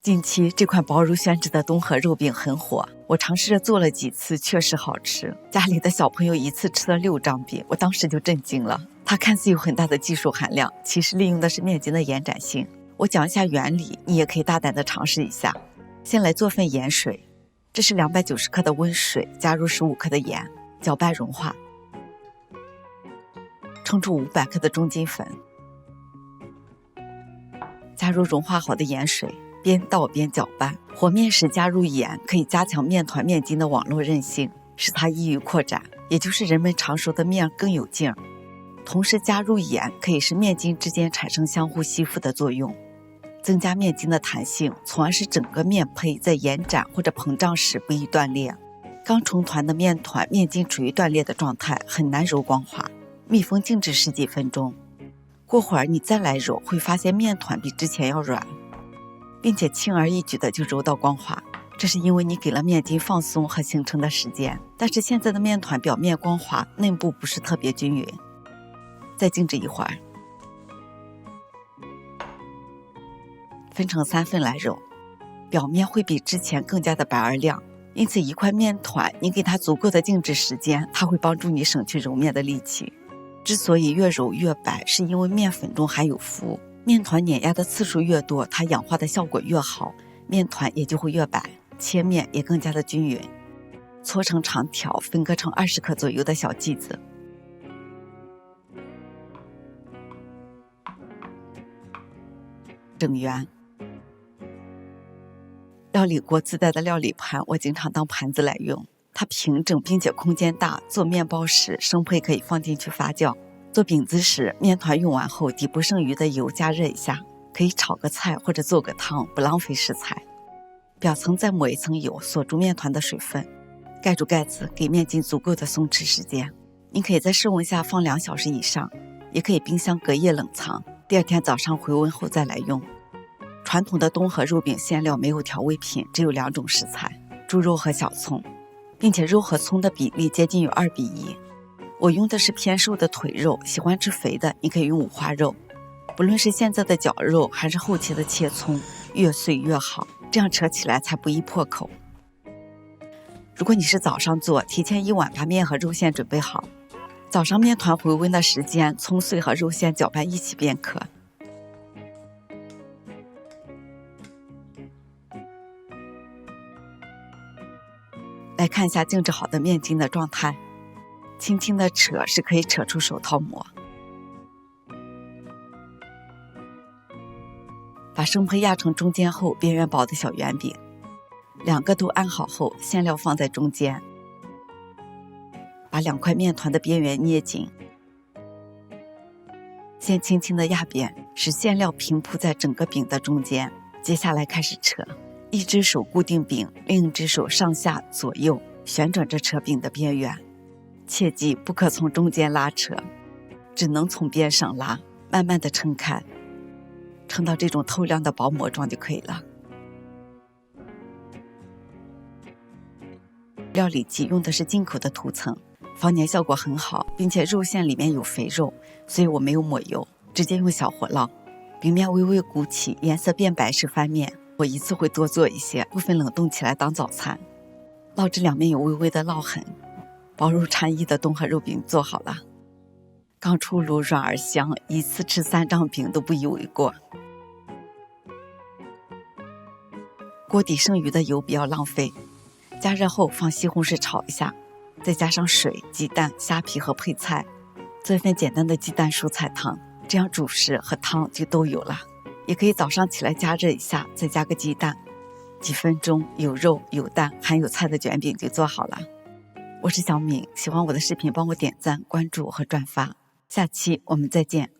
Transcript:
近期这款薄如宣纸的东河肉饼很火，我尝试着做了几次，确实好吃。家里的小朋友一次吃了6张饼，我当时就震惊了。它看似有很大的技术含量，其实利用的是面筋的延展性。我讲一下原理，你也可以大胆的尝试一下。先来做份盐水，这是290克的温水，加入15克的盐，搅拌融化。冲出500克的中筋粉，加入融化好的盐水，边倒边搅拌。和面时加入盐，可以加强面团面筋的网络韧性，使它易于扩展，也就是人们常说的面更有劲儿。同时加入盐，可以使面筋之间产生相互吸附的作用，增加面筋的弹性，从而使整个面胚在延展或者膨胀时不易断裂。刚成团的面团面筋处于断裂的状态，很难揉光滑，密封静置10几分钟。过会儿你再来揉，会发现面团比之前要软，并且轻而易举的就揉到光滑。这是因为你给了面筋放松和形成的时间。但是现在的面团表面光滑，内部不是特别均匀。再静置一会儿，分成3份来揉，表面会比之前更加的白而亮。因此一块面团你给它足够的静置时间，它会帮助你省去揉面的力气。之所以越揉越白，是因为面粉中含有麸，面团碾压的次数越多，它氧化的效果越好，面团也就会越白，切面也更加的均匀。搓成长条，分割成20克左右的小剂子。整圆。料理锅自带的料理盘，我经常当盘子来用。它平整并且空间大，做面包时生胚可以放进去发酵。做饼子时，面团用完后，底部剩余的油加热一下，可以炒个菜或者做个汤，不浪费食材。表层再抹一层油，锁住面团的水分，盖住盖子，给面筋足够的松弛时间。你可以在室温下放2小时以上，也可以冰箱隔夜冷藏，第2天早上回温后再来用。传统的东河肉饼馅料没有调味品，只有2种食材，猪肉和小葱，并且肉和葱的比例接近有2比1。我用的是偏瘦的腿肉，喜欢吃肥的你可以用五花肉。不论是现在的绞肉还是后期的切葱，越碎越好，这样扯起来才不易破口。如果你是早上做，提前1晚把面和肉馅准备好，早上面团回温的时间，葱碎和肉馅搅拌一起便可。来看一下静置好的面筋的状态，轻轻的扯是可以扯出手套膜。把生胚压成中间厚、边缘薄的小圆饼，2个都按好后，馅料放在中间，把2块面团的边缘捏紧，先轻轻的压扁，使馅料平铺在整个饼的中间。接下来开始扯，一只手固定饼，另一只手上下左右旋转着扯饼的边缘，切记不可从中间拉扯，只能从边上拉，慢慢的撑开，撑到这种透亮的薄膜状就可以了。料理机用的是进口的涂层，防粘效果很好，并且肉馅里面有肥肉，所以我没有抹油，直接用小火烙。饼面微微鼓起，颜色变白时翻面，我一次会多做一些，部分冷冻起来当早餐。烙至2面有微微的烙痕，薄如蝉翼的东河肉饼做好了。刚出炉，软而香，一次吃3张饼都不以为过。锅底剩余的油不要浪费，加热后放西红柿炒一下，再加上水、鸡蛋、虾皮和配菜，做一份简单的鸡蛋蔬菜汤，这样主食和汤就都有了。也可以早上起来加热一下，再加个鸡蛋，几分钟有肉有蛋还有菜的卷饼就做好了。我是小敏，喜欢我的视频帮我点赞、关注和转发，下期我们再见。